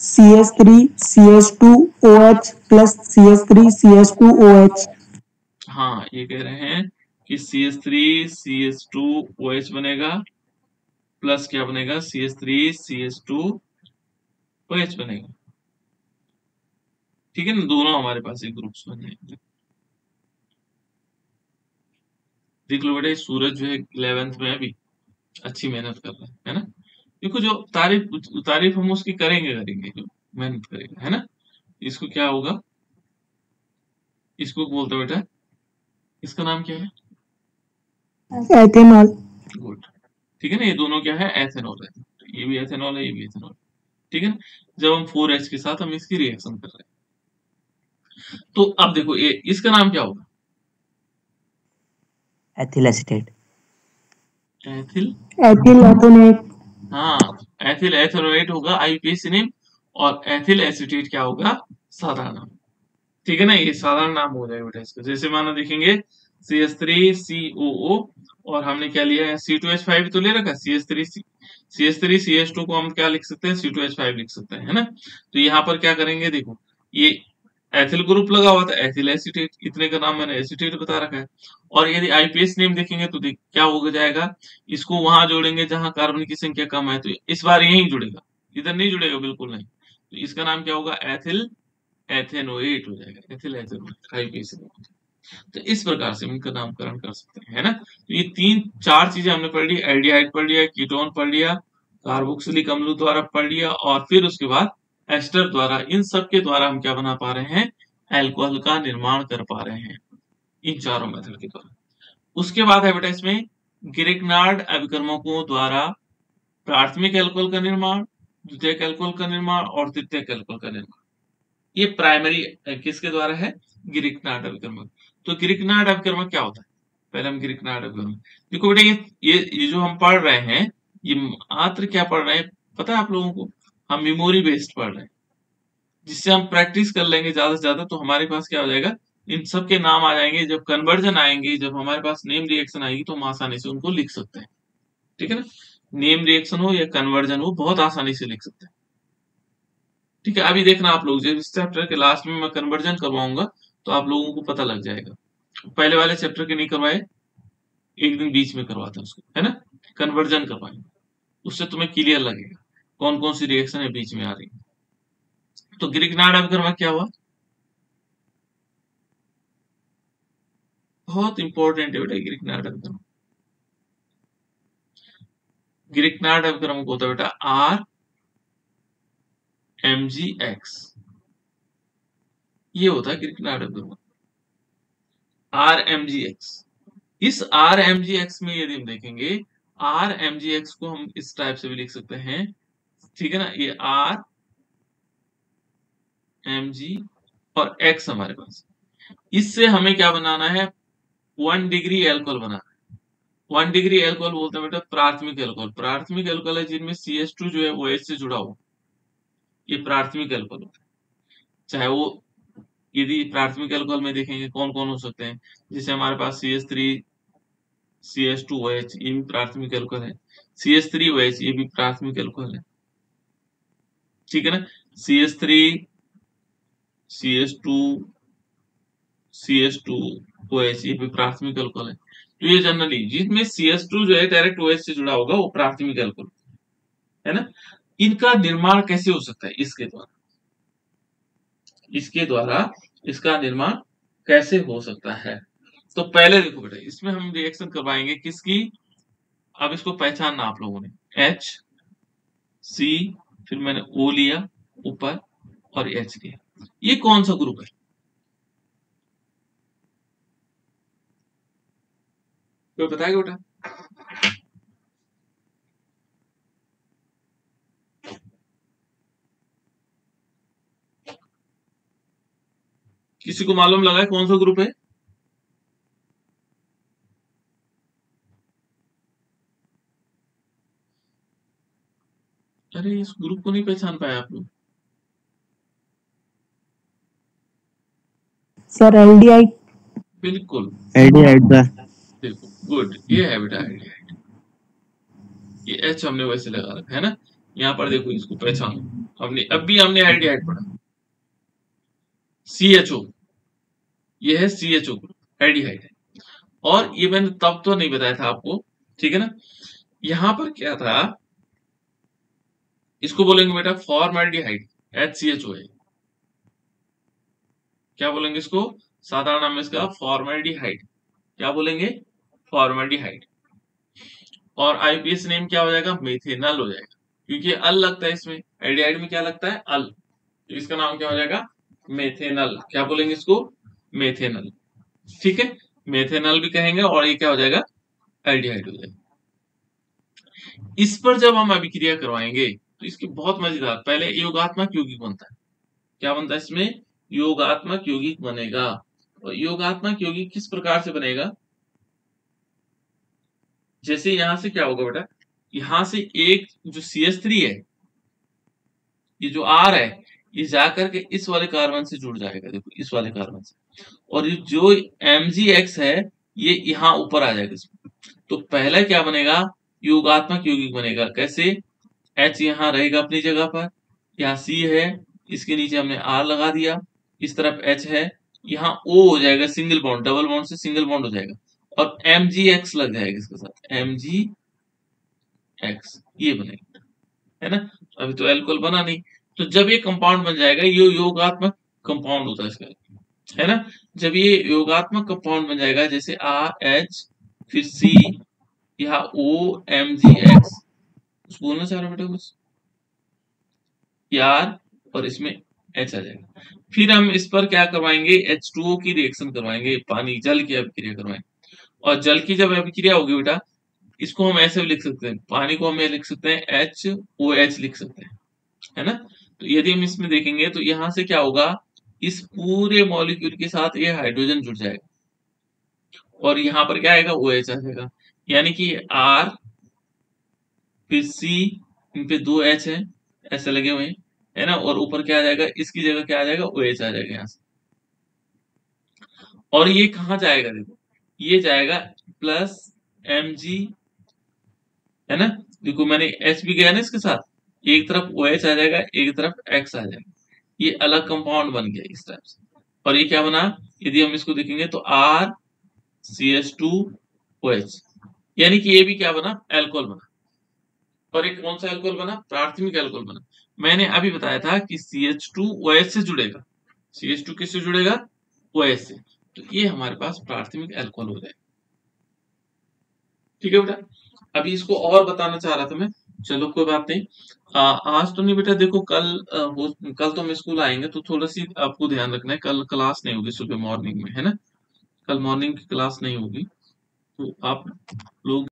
CH3 CH2 OH plus CH3 CH2 OH। हाँ ये कह रहे हैं कि CH3 CH2 OH बनेगा, प्लस क्या बनेगा? CH3 CH2 OH बनेगा, ठीक है ना? दोनों हमारे पास एक ग्रुप्स बने हैं। देख लो बेटा, सूरज जो है 11th में अभी अच्छी मेहनत कर रहा है ना? देखो जो तारीफ हम उसकी करेंगे जो मेहनत करेगा, है ना? इसको क्या होगा? इसको बोलते हैं बेटा, इसका नाम क्या है? एथेनॉल। गुड, ठीक है ना? ये दोनों क्या है? एथेनॉल है। तो ये भी एथेनॉल है, ये भी एथेनॉल, ठीक है ना? जब हम 4H के साथ हम इसकी रिएक्शन कर रहे हैं, तो अब देखो ये इसका नाम क्या होगा? Ethyl acetate. Ethyl ethanoate. हाँ, एथिल एथेनोएट होगा IUPAC नेम, और एथिल एसिटेट क्या होगा? साधारण नाम, ठीक है ना? ये साधारण नाम हो जाएगा बेटा इसका। जैसे माना देखेंगे CH3COO, और हमने क्या लिया है? C2H5 तो ले रखा है। CH3CH2 को हम क्या लिख सकते हैं? C2H5 लिख सकते हैं, है ना? तो यहाँ पर क्या करेंगे? देखो ये एथिल ग्रुप लगा हुआ था, एथिल एसिटेट, इतने का नाम मैंने एसिटेट बता रखा है। और यदि IUPAC नेम देखेंगे तो क्या हो जाएगा? इसको वहां जोड़ेंगे जहां कार्बन की संख्या कम है, तो इस बार यही जुड़ेगा, इधर नहीं जुड़ेगा, बिल्कुल नहीं। तो इसका नाम क्या होगा? एथिल एथेनोएट हो जाएगा, एथिल एथेनोएट IUPAC नेम। तो इस प्रकार से हम इनका नामकरण कर सकते हैं, है ना? तो ये 3-4 चीजें हमने पढ़ ली, एल्डिहाइड पढ़ लिया, कीटोन पढ़ लिया, कार्बोक्सिलिक अम्ल द्वारा पढ़ लिया, और फिर उसके बाद एस्टर द्वारा, इन सब के द्वारा हम क्या बना पा रहे हैं? एल्कोहल का निर्माण कर पा रहे हैं, इन चारों मेथड के द्वारा। उसके बाद है बेटा इसमें गिरेकनार्ड अभिकर्मकों द्वारा प्राथमिक एल्कोहल का निर्माण, द्वितीयक एल्कोहल का निर्माण और तृतीयक एल्कोहल का निर्माण। ये प्राइमरी किसके द्वारा है? गिरिकनाट अभिकर्मक। तो गिरिकनाट अभिकर्मक क्या होता है? पहले हम गिरिकनाट अभिकर्मक देखो बेटा, ये जो हम पढ़ रहे हैं, ये मात्र क्या पढ़ रहे हैं पता है आप लोगों को? हम मेमोरी बेस्ड पढ़ रहे हैं, जिससे हम प्रैक्टिस कर लेंगे ज्यादा से ज्यादा, तो हमारे पास क्या हो जाएगा, इन सब के नाम आ जाएंगे। जब कन्वर्जन आएंगे, जब हमारे पास नेम रिएक्शन आएगी, तो हम आसानी से उनको लिख सकते हैं। ठीक है ना? नेम रिएक्शन हो या कन्वर्जन हो, बहुत आसानी से लिख सकते हैं। ठीक है, अभी देखना आप लोग, जब इस चैप्टर के लास्ट में मैं कन्वर्जन करवाऊंगा, तो आप लोगों को पता लग जाएगा। पहले वाले चैप्टर के नहीं करवाए, एक दिन बीच में करवाते हैं उसको, है ना? कन्वर्जन करवाएंगे, उससे तुम्हें क्लियर लगेगा कौन कौन सी रिएक्शन है बीच में आ रही है। तो ग्रिग्नार्ड अभिकर्मक क्या हुआ? बहुत इंपॉर्टेंट है बेटा ग्रिग्नार्ड अभिकर्मक। ग्रिग्नार्ड अभिकर्मक होता है बेटा RMGX, ये होता है ग्रिग्नार्ड अभिकर्मक RMGX। इस RMGX में यदि हम देखेंगे, RMGX को हम इस टाइप से भी लिख सकते हैं, ठीक है ना? ये RMG और X हमारे पास, इससे हमें क्या बनाना है? 1 डिग्री एल्कोहल बनाना है। 1 डिग्री एल्कोहल बोलते हैं बेटा प्राथमिक एल्कोहल। प्राथमिक एल्कोहल है जिनमें CH2 जो है वो H से जुड़ा हो, ये प्राथमिक एल्कोहल होता है। चाहे वो, यदि प्राथमिक एल्कोहल में देखेंगे कौन कौन हो सकते हैं, जैसे हमारे पास CH3 CH2OH, ये भी प्राथमिक एल्कोहल है। CH3OH, ये भी प्राथमिक एल्कोहल है। ठीक है ना? CH3 CH2 CH2OH, ये भी प्राथमिक एल्कोहल है। तो ये जनरली जिसमें CH2 जो है डायरेक्ट OH से जुड़ा होगा, वो प्राथमिक एल्कोहल है ना? इनका निर्माण कैसे हो सकता है? इसके द्वारा इसका निर्माण कैसे हो सकता है? तो पहले देखो बेटा, इसमें हम रिएक्शन करवाएंगे किसकी? अब इसको पहचानना आप लोगों ने, H C, फिर मैंने O लिया ऊपर और H लिया। ये कौन सा ग्रुप है? कोई बताएगा बेटा? किसी को मालूम लगा है कौन सा ग्रुप है? अरे इस ग्रुप को नहीं पहचान पाए आप लोग? Sir aldehyde. बिल्कुल एल्डिहाइड का बिल्कुल गुड, ये है बेटा एल्डिहाइड। ये H हमने वैसे लगा रखा है ना, यहाँ पर देखो, इसको पहचानो। हमने एल्डिहाइड पढ़ा, CHO, ये है CHO ग्रुप, एल्डिहाइड है। और ये मैंने तब तो नहीं बताया था आपको, ठीक है ना? यहाँ पर क्या था, इसको बोलेंगे बेटा फॉर्मल्डिहाइड, HCHO है। क्या बोलेंगे इसको? साधारण नाम है इसका फॉर्मल्डिहाइड। क्या बोलेंगे? फॉर्मल्डिहाइड। और आईपीएस नेम क्या हो जाएगा? मेथेनल हो जाएगा, क्योंकि अल लगता है इसमें। एल्डिहाइड में क्या लगता है? अल, तो इसका नाम क्या हो जाएगा? मेथेनल। क्या बोलेंगे इसको? मेथेनल। ठीक है, मेथेनल भी कहेंगे, और ये क्या हो जाएगा? एल्डिहाइड हो जाएगा। इस पर जब हम अभिक्रिया करवाएंगे, तो इसकी बहुत मजेदार, पहले योगात्मक यौगिक बनता है। क्या बनता है इसमें? योगात्मक यौगिक बनेगा। और योगात्मक यौगिक किस प्रकार से बनेगा? जैसे यहां से क्या होगा बेटा, यहां से एक जो CH3 है, ये जो R है, ये जाकर के इस वाले कार्बन से जुड़ जाएगा, देखो इस वाले कार्बन से। और ये जो MgX है, ये यहाँ ऊपर आ जाएगा इसमें। तो पहला क्या बनेगा? योगात्मक यौगिक बनेगा। कैसे? H यहाँ रहेगा अपनी जगह पर, यहाँ C है, इसके नीचे हमने R लगा दिया, इस तरफ H है, यहाँ O हो जाएगा, सिंगल बॉन्ड, डबल बॉन्ड से सिंगल बॉन्ड हो जाएगा, और MgX लग जाएगा इसके साथ, MgX, ये बनेगा, है ना? अभी तो एल्कोहल बना नहीं। तो जब ये कंपाउंड बन जाएगा, ये योगात्मक कंपाउंड होता है इसका, है ना? जब ये योगात्मक कंपाउंड बन जाएगा, जैसे RH, फिर C, यहाँ O, MgX, बोलना चाह रहा बेटा बस, यार, और इसमें H आ जाएगा। फिर हम इस पर क्या करवाएंगे? H2O की रिएक्शन करवाएंगे, पानी जल की अभिक्रिया करवाएंगे। और जल की जब अभिक्रिया होगी बेटा, इसको हम ऐसे भी लिख सकते हैं, पानी को हम लिख सकते हैं HOH लिख सकते हैं, है ना? तो यदि हम इसमें देखेंगे तो यहाँ से क्या होगा, इस पूरे मॉलिक्यूल के साथ ये हाइड्रोजन जुड़ जाएगा और यहाँ पर क्या आएगा, OH आ जाएगा। यानी कि R फिर C, इन पे 2 H है ऐसे लगे हुए हैं, है ना, और ऊपर क्या आ जाएगा, इसकी जगह क्या आ जाएगा, OH आ जाएगा यहाँ से। और ये कहाँ जाएगा, देखो ये जाएगा प्लस Mg, है ना, देखो मैंने H भी गया ना इसके साथ, एक तरफ OH आ जाएगा, एक तरफ X आ जाएगा, ये अलग कंपाउंड बन गया इस टाइप से। और ये क्या बना, यदि हम इसको देखेंगे तो RCH2OH, यानी कि ये भी क्या बना, अल्कोहल बना। और एक कौन सा अल्कोहल बना, प्राथमिक अल्कोहल बना। मैंने अभी बताया था कि CH2OH से जुड़ेगा, CH2 किससे जुड़ेगा, OH से, तो ये हमारे पास प्राथमिक अल्कोहल हो जाएगा। ठीक है बेटा, अभी इसको और बताना चाह रहा था मैं, चलो कोई बात नहीं। आज तो नहीं बेटा, देखो कल तो हम स्कूल आएंगे तो थोड़ा सी आपको ध्यान रखना है, कल क्लास नहीं होगी सुबह मॉर्निंग में, है ना, कल मॉर्निंग की क्लास नहीं होगी, तो आप लोग